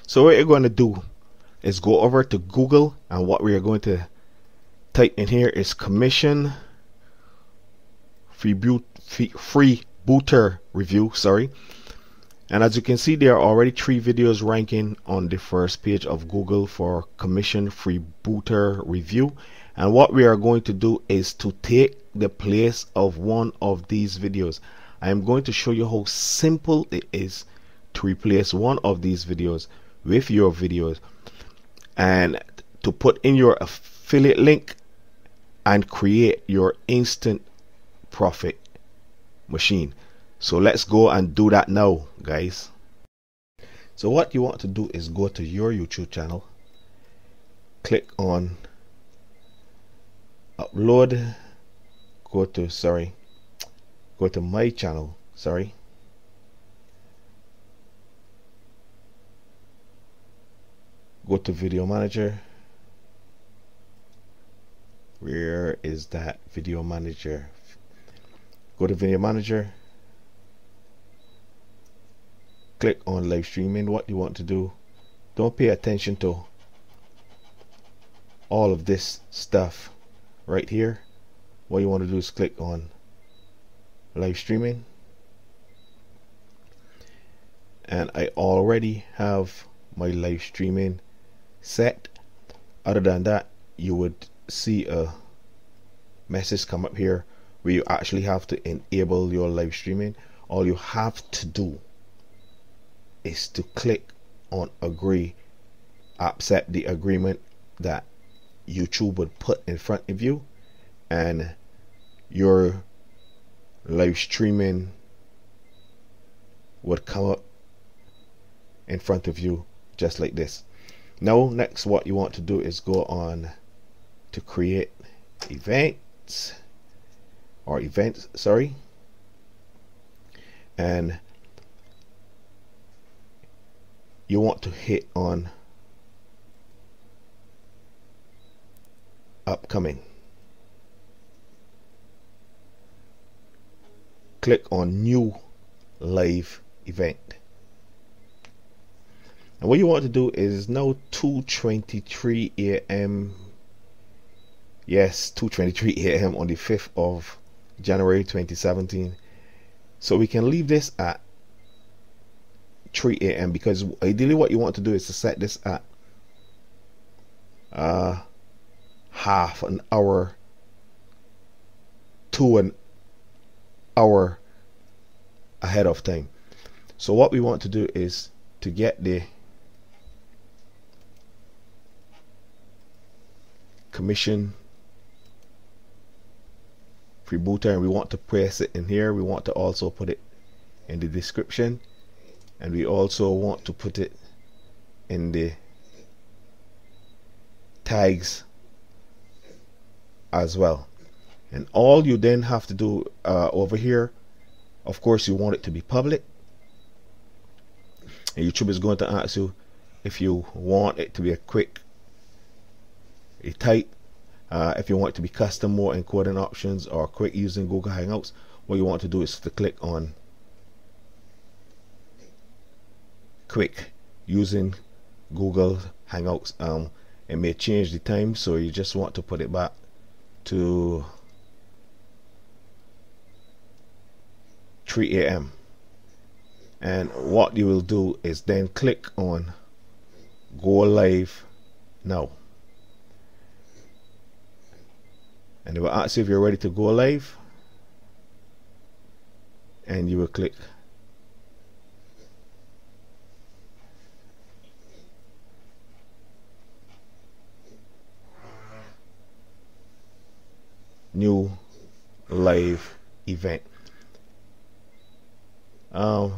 So what you're going to do is go over to Google, and what we are going to type in here is commission freebooter review, sorry. And as you can see, there are already 3 videos ranking on the first page of Google for commission freebooter review. And what we are going to do is to take the place of one of these videos. I am going to show you how simple it is to replace one of these videos with your videos and to put in your affiliate link and create your instant profit machine. So let's go and do that now, guys. So what you want to do is go to your YouTube channel, click on upload, go to my channel, go to video manager. Where is that video manager? Go to video manager, click on live streaming. What you want to do, don't pay attention to all of this stuff right here. What you want to do is click on live streaming, and I already have my live streaming set. Other than that, you would see a message come up here where you actually have to enable your live streaming. All you have to do is to click on agree, accept the agreement that YouTube would put in front of you, and your live streaming would come up in front of you just like this. Now next, what you want to do is go on to create events, and you want to hit on upcoming, click on new live event, and what you want to do is now 2:23 a.m. yes, 2:23 a.m. on the 5th of January 2017. So we can leave this at 3 a.m. because ideally what you want to do is to set this at half an hour to an hour ahead of time. So what we want to do is to get the commission freebooter, and we want to press it in here. We want to also put it in the description, and we also want to put it in the tags as well. And all you then have to do over here, of course, you want it to be public, and YouTube is going to ask you if you want it to be a type, if you want it to be custom mode encoding options or quick using Google Hangouts. What you want to do is to click on quick using Google Hangouts. It may change the time, so you just want to put it back to 3 a.m. and what you will do is then click on go live now, and it will ask you if you're ready to go live, and you will click new live event.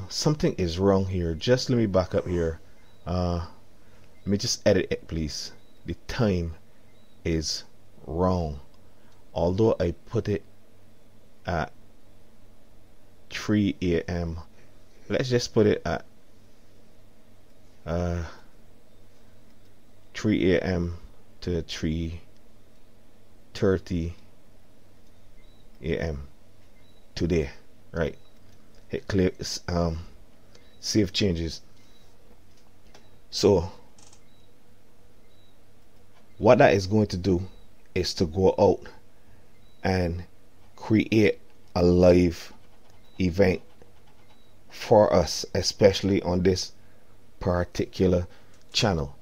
Something is wrong here. Just let me back up here. Let me just edit it, please. The time is wrong. Although I put it at 3 a.m. let's just put it at 3 a.m. to 3:30 a.m. today, right? Hit click, save changes. So what that is going to do is to go out and create a live event for us, especially on this particular channel.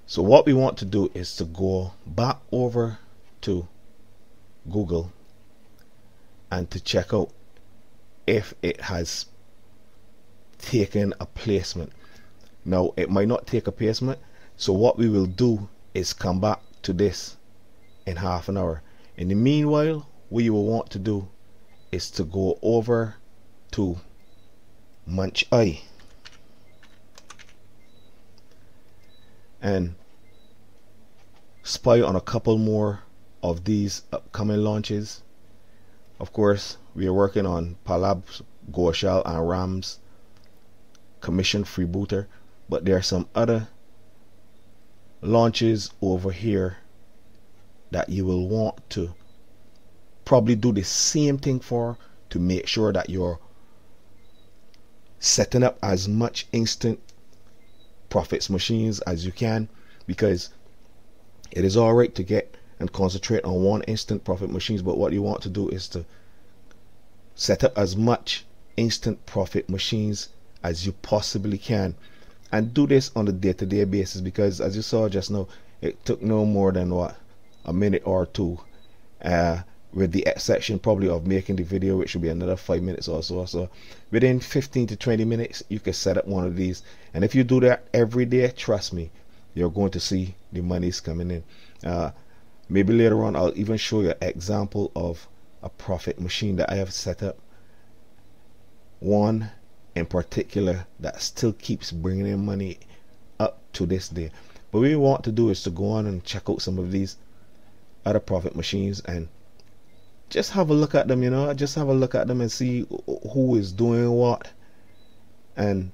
So what we want to do is to go back over to Google and to check out if it has taken a placement. Now it might not take a placement, so what we will do is come back to this in half an hour. In the meanwhile, what you will want to do is to go over to Munch Eye and spy on a couple more of these upcoming launches. Of course, we are working on Palabs, Goshal and Rams commission freebooter, but there are some other launches over here that you will want to probably do the same thing for, to make sure that you're setting up as much instant profits machines as you can, because it is all right to get and concentrate on one instant profit machines, but what you want to do is to set up as much instant profit machines as you possibly can, and do this on a day-to-day basis, because as you saw just now, it took no more than what, a minute or two, with the exception probably of making the video, which should be another 5 minutes or so. So within 15 to 20 minutes you can set up one of these, and if you do that every day, trust me, you're going to see the monies coming in. Maybe later on I'll even show you an example of a profit machine that I have set up, one in particular that still keeps bringing in money up to this day. But what we want to do is to go on and check out some of these other profit machines and just have a look at them, just have a look at them and see who is doing what. And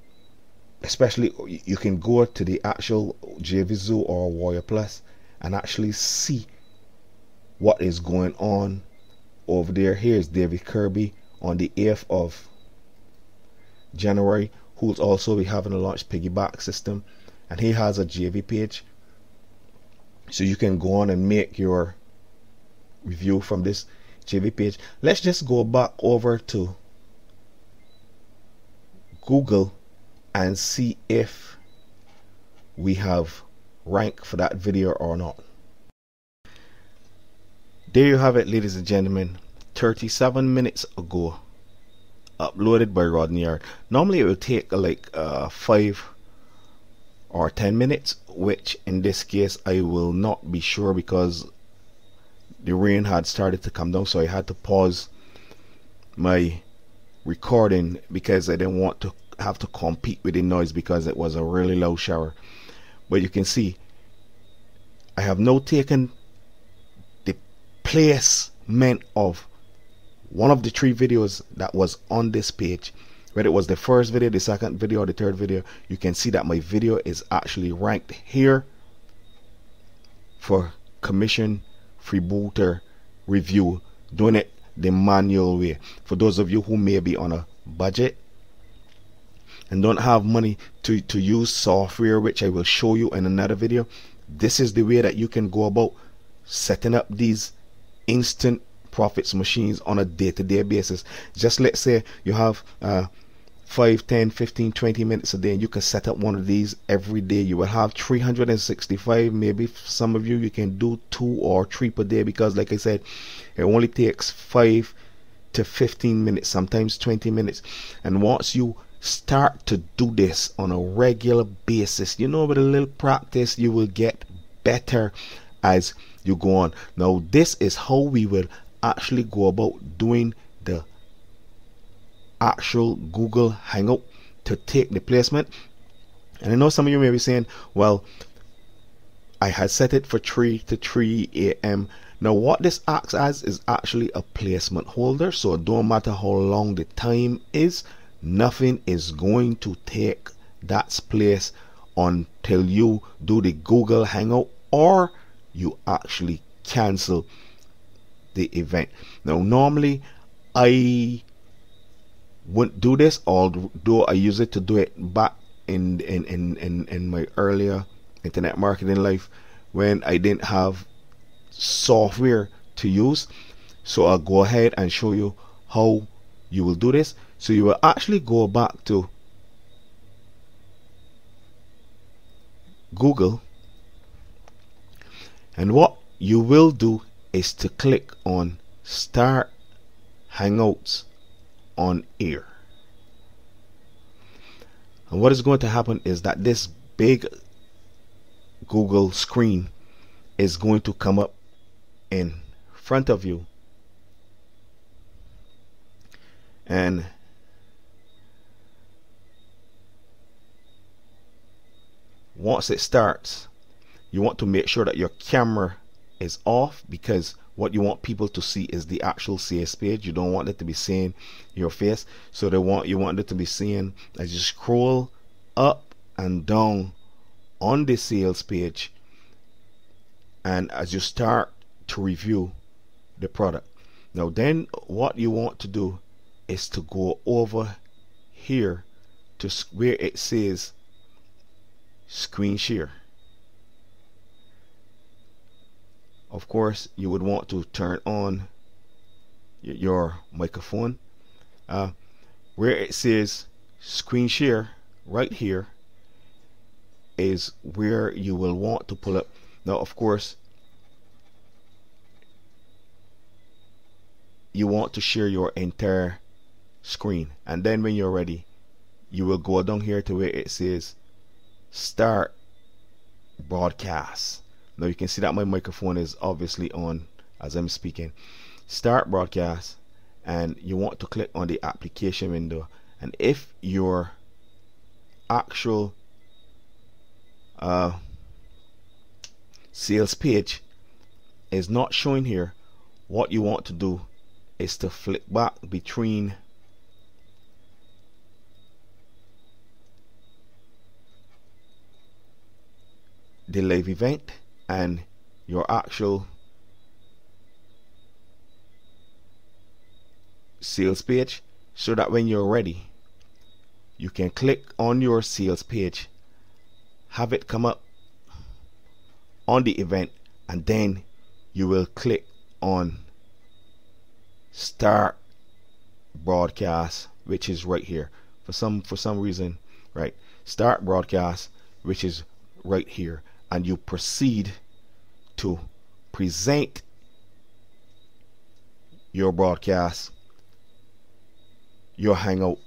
especially you can go to the actual JVZoo or Warrior Plus and actually see what is going on over there. Here's David Kirby on the 8th of January, who's also be having a launch piggyback system, and he has a JV page, so you can go on and make your review from this JV page. Let's just go back over to Google and see if we have rank for that video or not. There you have it, ladies and gentlemen, 37 minutes ago, uploaded by Rodney Yard. Normally it will take like 5 or 10 minutes, which in this case I will not be sure, because the rain had started to come down, so I had to pause my recording because I didn't want to have to compete with the noise, because it was a really loud shower. But you can see I have now taken the placement of one of the 3 videos that was on this page, whether it was the first video, the second video, or the third video. You can see that my video is actually ranked here for commission freebooter review, doing it the manual way. For those of you who may be on a budget and don't have money to use software, which I will show you in another video, this is the way that you can go about setting up these instant profits machines on a day-to-day basis. Just let's say you have 5, 10, 15, 20 minutes a day, and you can set up one of these every day. You will have 365. Maybe some of you can do 2 or 3 per day, because like I said, it only takes 5 to 15 minutes, sometimes 20 minutes. And once you start to do this on a regular basis, with a little practice, you will get better as you go on. Now this is how we will actually go about doing the actual Google Hangout to take the placement. And I know some of you may be saying, well, I had set it for 3 to 3 a.m. Now what this acts as is actually a placement holder, so it don't matter how long the time is, nothing is going to take that place until you do the Google Hangout or you actually cancel the event. Now normally I wouldn't do this, although I use it to do it back in my earlier internet marketing life when I didn't have software to use. So I'll go ahead and show you how you will do this. So you will actually go back to Google, and what you will do is to click on Start Hangouts on Air. And what is going to happen is that this big Google screen is going to come up in front of you, and once it starts, you want to make sure that your camera is off, because what you want people to see is the actual sales page. You don't want it to be seeing your face. So you want it to be seeing as you scroll up and down on the sales page, and as you start to review the product. Now then, what you want to do is to go over here to where it says screen share. Of course, you would want to turn on your microphone. Where it says screen share, right here is where you will want to pull up. Now, of course, you want to share your entire screen, and then when you're ready, you will go down here to where it says Start Broadcast. Now you can see that my microphone is obviously on as I'm speaking. Start Broadcast, and you want to click on the application window. And if your actual sales page is not showing here, what you want to do is to flick back between the live event and your actual sales page, so that when you're ready, you can click on your sales page, have it come up on the event, and then you will click on Start Broadcast, which is right here. For some reason, right? Start Broadcast, which is right here, and you proceed to present your broadcast, your hangout,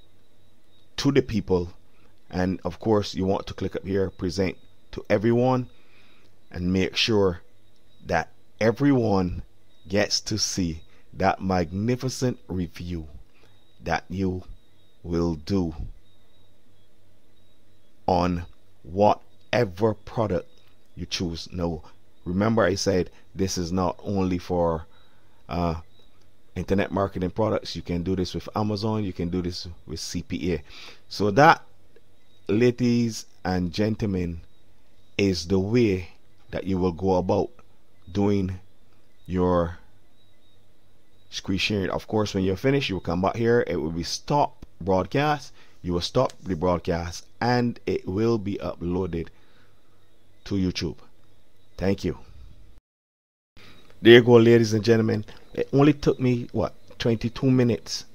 to the people. And of course, you want to click up here, present to everyone, and make sure that everyone gets to see that magnificent review that you will do on whatever product you choose. Now remember, I said this is not only for internet marketing products. You can do this with Amazon, you can do this with CPA. So that, ladies and gentlemen, is the way that you will go about doing your screen sharing. Of course, when you're finished, you will come back here, it will be stop broadcast. You will stop the broadcast, and it will be uploaded to YouTube. Thank you. There you go, ladies and gentlemen. It only took me 22 minutes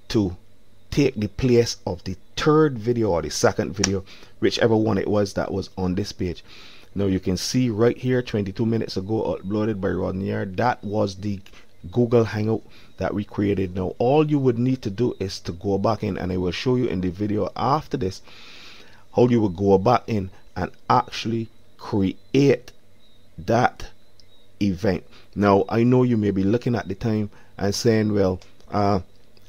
to take the place of the third video or the second video, whichever one it was that was on this page. Now you can see right here, 22 minutes ago, uploaded by Rodney. That was the Google Hangout that we created. Now all you would need to do is to go back in, and I will show you in the video after this how you will go back in and actually create that event. Now I know you may be looking at the time and saying, well, I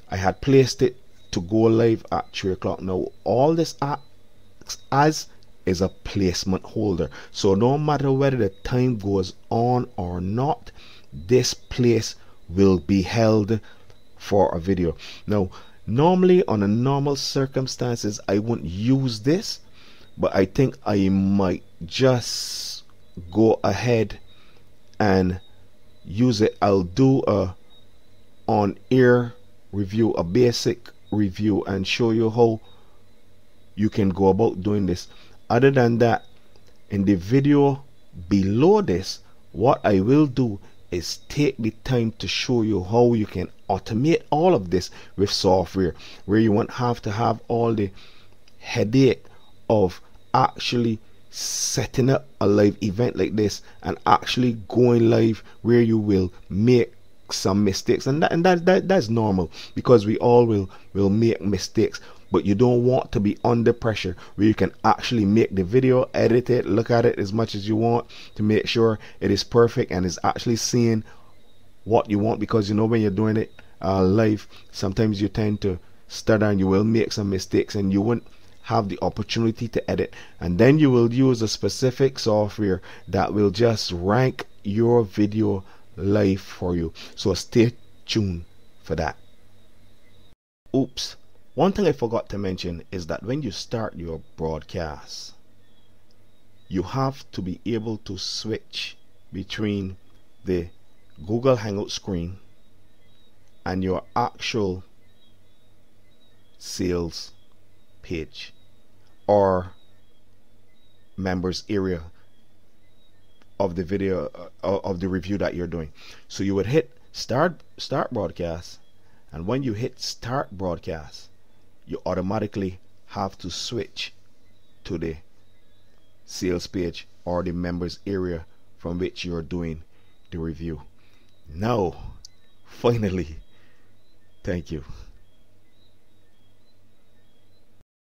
had placed it to go live at 3 o'clock. Now all this acts as is a placement holder, so no matter whether the time goes on or not, this place will be held for a video. Now normally, on a normal circumstances, I wouldn't use this, but I think I might just go ahead and use it. I'll do a on-air review, a basic review, and show you how you can go about doing this. Other than that, in the video below this, what I will do is take the time to show you how you can automate all of this with software, where you won't have to have all the headache of actually setting up a live event like this and actually going live, where you will make some mistakes. And that's normal, because we all will make mistakes. But you don't want to be under pressure, where you can actually make the video, edit it, look at it as much as you want to make sure it is perfect and is actually seeing what you want. Because you know, when you're doing it live, sometimes you tend to stutter and you will make some mistakes, and you won't have the opportunity to edit. And then you will use a specific software that will just rank your video live for you. So stay tuned for that. Oops. One thing I forgot to mention is that when you start your broadcast, you have to be able to switch between the Google Hangout screen and your actual sales page or members area of the video of the review that you're doing. So you would hit start broadcast, and when you hit start broadcast, you automatically have to switch to the sales page or the members area from which you're doing the review. Now, finally, thank you.